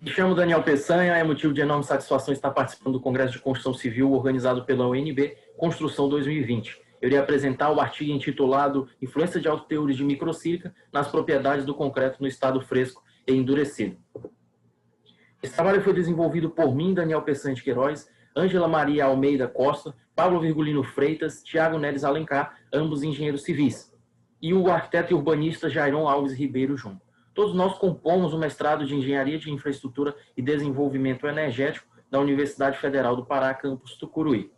Me chamo Daniel Peçanha, é motivo de enorme satisfação estar participando do Congresso de Construção Civil organizado pela UNB Construção 2020. Eu irei apresentar o artigo intitulado Influência de autoteores de microsílica nas propriedades do concreto no estado fresco e endurecido. Esse trabalho foi desenvolvido por mim, Daniel Peçanha de Queiroz, Ângela Maria Almeida Costa, Pablo Virgulino Freitas, Tiago Neres Alencar, ambos engenheiros civis, e o arquiteto e urbanista Jairon Alves Ribeiro Júnior. Todos nós compomos o mestrado de Engenharia de Infraestrutura e Desenvolvimento Energético da Universidade Federal do Pará, campus Tucuruí.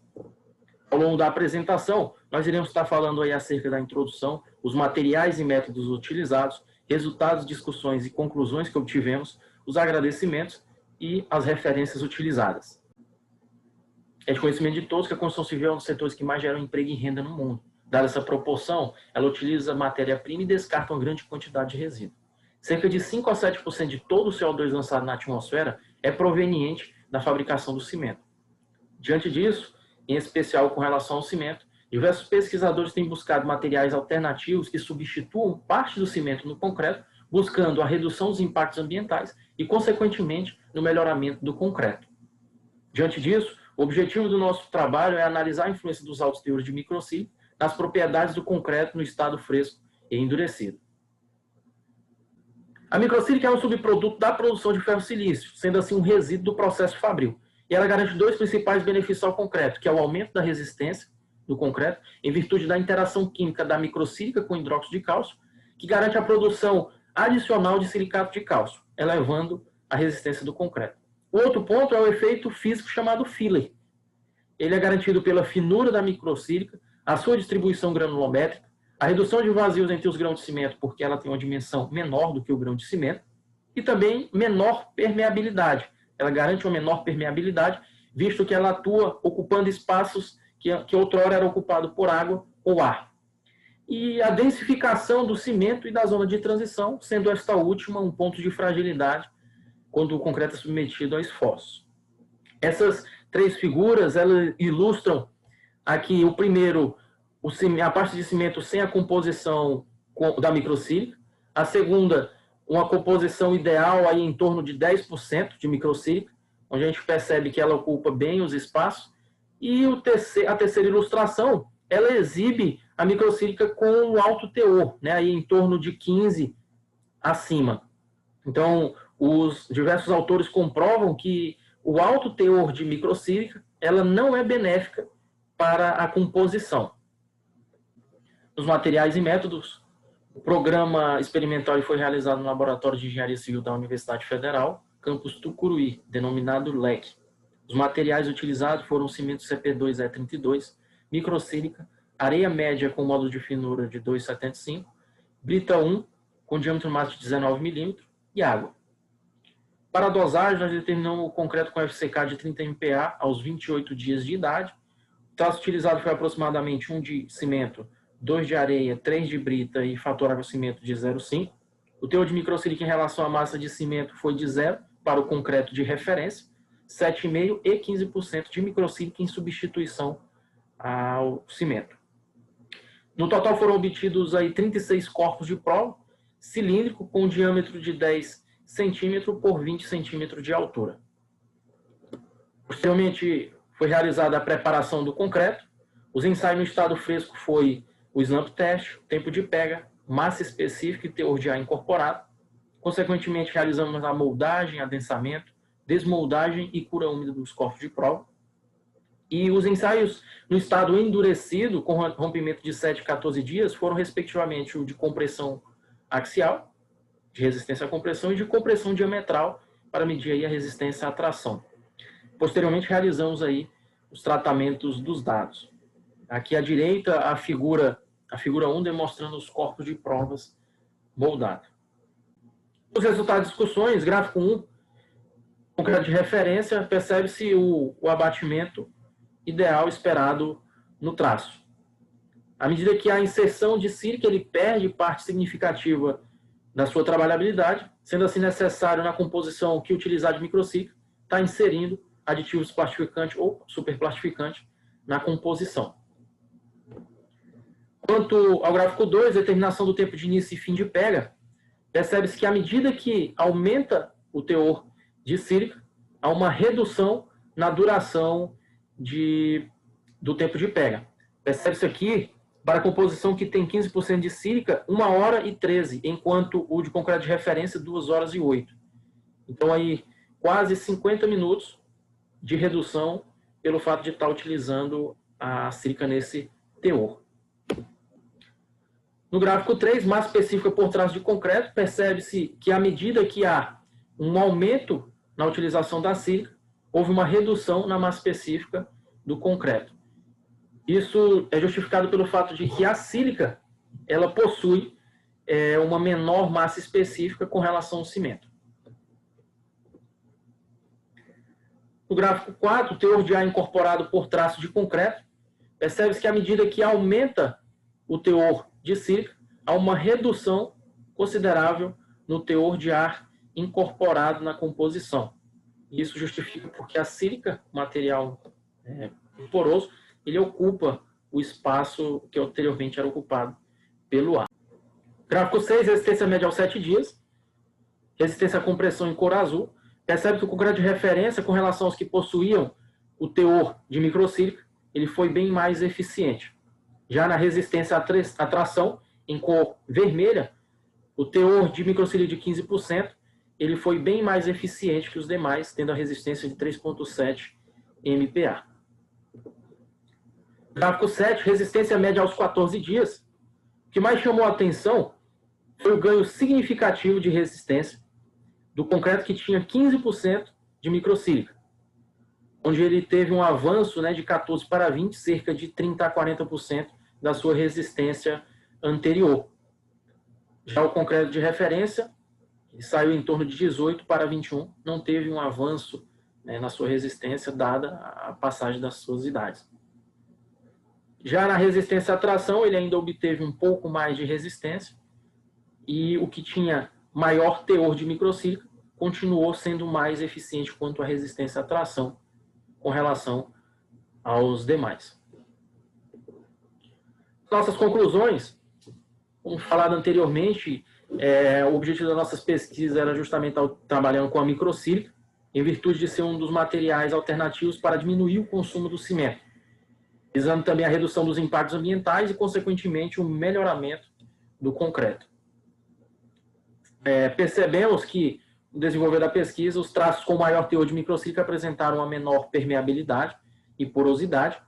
Ao longo da apresentação, nós iremos estar falando aí acerca da introdução, os materiais e métodos utilizados, resultados, discussões e conclusões que obtivemos, os agradecimentos e as referências utilizadas. É de conhecimento de todos que a construção civil é um dos setores que mais geram emprego e renda no mundo. Dada essa proporção, ela utiliza matéria-prima e descarta uma grande quantidade de resíduo. Cerca de 5 a 7% de todo o CO2 lançado na atmosfera é proveniente da fabricação do cimento. Diante disso, em especial com relação ao cimento, diversos pesquisadores têm buscado materiais alternativos que substituam parte do cimento no concreto, buscando a redução dos impactos ambientais e, consequentemente, no melhoramento do concreto. Diante disso, o objetivo do nosso trabalho é analisar a influência dos altos teores de microsílica nas propriedades do concreto no estado fresco e endurecido. A microsílica é um subproduto da produção de ferro-silício, sendo assim um resíduo do processo fabril. E ela garante dois principais benefícios ao concreto, que é o aumento da resistência do concreto, em virtude da interação química da microsílica com hidróxido de cálcio, que garante a produção adicional de silicato de cálcio, elevando a resistência do concreto. O outro ponto é o efeito físico chamado filler. Ele é garantido pela finura da microsílica, a sua distribuição granulométrica, a redução de vazios entre os grãos de cimento, porque ela tem uma dimensão menor do que o grão de cimento, e também menor permeabilidade. Ela garante uma menor permeabilidade, visto que ela atua ocupando espaços que outrora eram ocupados por água ou ar. E a densificação do cimento e da zona de transição, sendo esta última um ponto de fragilidade quando o concreto é submetido a esforços. Essas três figuras, elas ilustram aqui o primeiro, a parte de cimento sem a composição da microsílica. A segunda, uma composição ideal aí em torno de 10% de microsílica, onde a gente percebe que ela ocupa bem os espaços. E a terceira ilustração, ela exibe a microsílica com um alto teor, né, aí em torno de 15 acima. Então, os diversos autores comprovam que o alto teor de microsílica, ela não é benéfica para a composição. Nos materiais e métodos, o programa experimental foi realizado no Laboratório de Engenharia Civil da Universidade Federal, campus Tucuruí, denominado LEC. Os materiais utilizados foram cimento CP2E32, microsílica, areia média com módulo de finura de 2,75, brita 1, com diâmetro máximo de 19 mm, e água. Para a dosagem, nós determinamos o concreto com FCK de 30 MPa aos 28 dias de idade. O traço utilizado foi aproximadamente 1 de cimento, 2 de areia, 3 de brita e fator água-cimento de 0,5. O teor de microsílica em relação à massa de cimento foi de 0 para o concreto de referência, 7,5% e 15% de microsílica em substituição ao cimento. No total foram obtidos aí 36 corpos de prova, cilíndrico com diâmetro de 10 cm por 20 cm de altura. Posteriormente foi realizada a preparação do concreto. Os ensaios no estado fresco foi o slump test, tempo de pega, massa específica e teor de ar incorporado. Consequentemente, realizamos a moldagem, adensamento, desmoldagem e cura úmida dos corpos de prova. E os ensaios no estado endurecido, com rompimento de 7 a 14 dias, foram respectivamente o de compressão axial, de resistência à compressão, e de compressão diametral, para medir aí a resistência à tração. Posteriormente, realizamos aí os tratamentos dos dados. Aqui à direita, a figura 1 demonstrando os corpos de provas moldados. Os resultados de discussões, gráfico 1, concreto de referência, percebe-se o abatimento ideal esperado no traço. À medida que a inserção de sílica, ele perde parte significativa da sua trabalhabilidade, sendo assim necessário na composição que utilizar de microsílica, está inserindo aditivos plastificantes ou superplastificantes na composição. Quanto ao gráfico 2, determinação do tempo de início e fim de pega, percebe-se que à medida que aumenta o teor de sílica, há uma redução na duração do tempo de pega. Percebe-se aqui, para a composição que tem 15% de sílica, 1 hora e 13, enquanto o de concreto de referência, 2 horas e 8. Então, aí, quase 50 minutos de redução pelo fato de estar utilizando a sílica nesse teor. No gráfico 3, massa específica por traço de concreto, percebe-se que à medida que há um aumento na utilização da sílica, houve uma redução na massa específica do concreto. Isso é justificado pelo fato de que a sílica ela possui uma menor massa específica com relação ao cimento. No gráfico 4, o teor de ar incorporado por traço de concreto, percebe-se que à medida que aumenta o teor de sílica, há uma redução considerável no teor de ar incorporado na composição. Isso justifica porque a sílica, material poroso, ele ocupa o espaço que anteriormente era ocupado pelo ar. Gráfico 6, resistência média aos 7 dias. Resistência à compressão em cor azul. Percebe que o concreto de referência, com relação aos que possuíam o teor de microsílica, ele foi bem mais eficiente. Já na resistência à tração, em cor vermelha, o teor de microsílica de 15%, ele foi bem mais eficiente que os demais, tendo a resistência de 3,7 MPa. Gráfico 7, resistência média aos 14 dias. O que mais chamou a atenção foi o ganho significativo de resistência do concreto que tinha 15% de microsílica, onde ele teve um avanço de 14 para 20, cerca de 30 a 40% da sua resistência anterior. Já o concreto de referência, ele saiu em torno de 18 para 21, não teve um avanço na sua resistência, dada a passagem das suas idades. Já na resistência à tração, ele ainda obteve um pouco mais de resistência, e o que tinha maior teor de microsílica continuou sendo mais eficiente quanto à resistência à tração com relação aos demais. Nossas conclusões, como falado anteriormente, o objetivo das nossas pesquisas era justamente estar trabalhando com a microsílica, em virtude de ser um dos materiais alternativos para diminuir o consumo do cimento, visando também a redução dos impactos ambientais e, consequentemente, o melhoramento do concreto. Percebemos que, no desenvolver da pesquisa, os traços com maior teor de microsílica apresentaram uma menor permeabilidade e porosidade,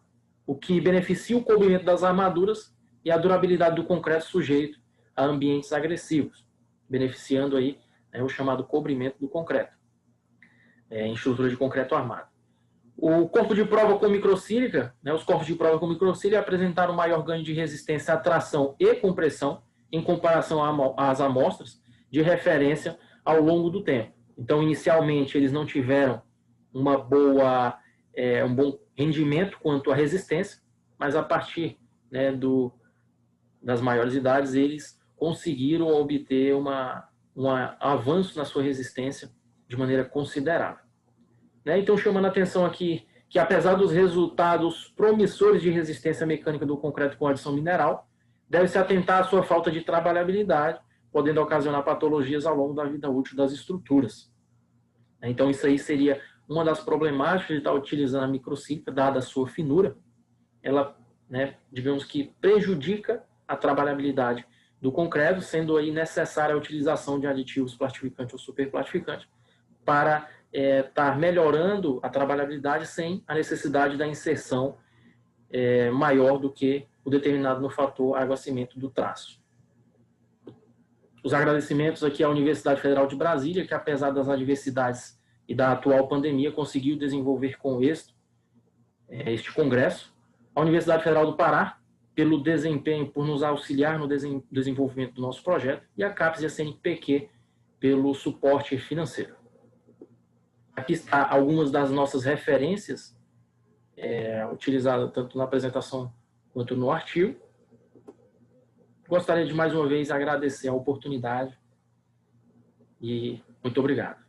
o que beneficia o cobrimento das armaduras e a durabilidade do concreto sujeito a ambientes agressivos, beneficiando aí o chamado cobrimento do concreto, em estrutura de concreto armado. O corpo de prova com microsílica, os corpos de prova com microsílica apresentaram maior ganho de resistência à tração e compressão em comparação às amostras de referência ao longo do tempo. Então, inicialmente, eles não tiveram um bom rendimento quanto à resistência, mas a partir das maiores idades, eles conseguiram obter um avanço na sua resistência de maneira considerável. Então, chamando a atenção aqui que, apesar dos resultados promissores de resistência mecânica do concreto com adição mineral, deve-se atentar à sua falta de trabalhabilidade, podendo ocasionar patologias ao longo da vida útil das estruturas. Então, isso aí seria uma das problemáticas de estar utilizando a microsílica, dada a sua finura. Ela, digamos que, prejudica a trabalhabilidade do concreto, sendo aí necessária a utilização de aditivos plastificantes ou superplastificantes para estar melhorando a trabalhabilidade sem a necessidade da inserção maior do que o determinado no fator água-cimento do traço. Os agradecimentos aqui à Universidade Federal de Brasília, que apesar das adversidades e da atual pandemia, conseguiu desenvolver com êxito este congresso. A Universidade Federal do Pará, pelo desempenho, por nos auxiliar no desenvolvimento do nosso projeto, e a CAPES e a CNPq pelo suporte financeiro. Aqui está algumas das nossas referências utilizadas tanto na apresentação quanto no artigo. Gostaria de mais uma vez agradecer a oportunidade e muito obrigado.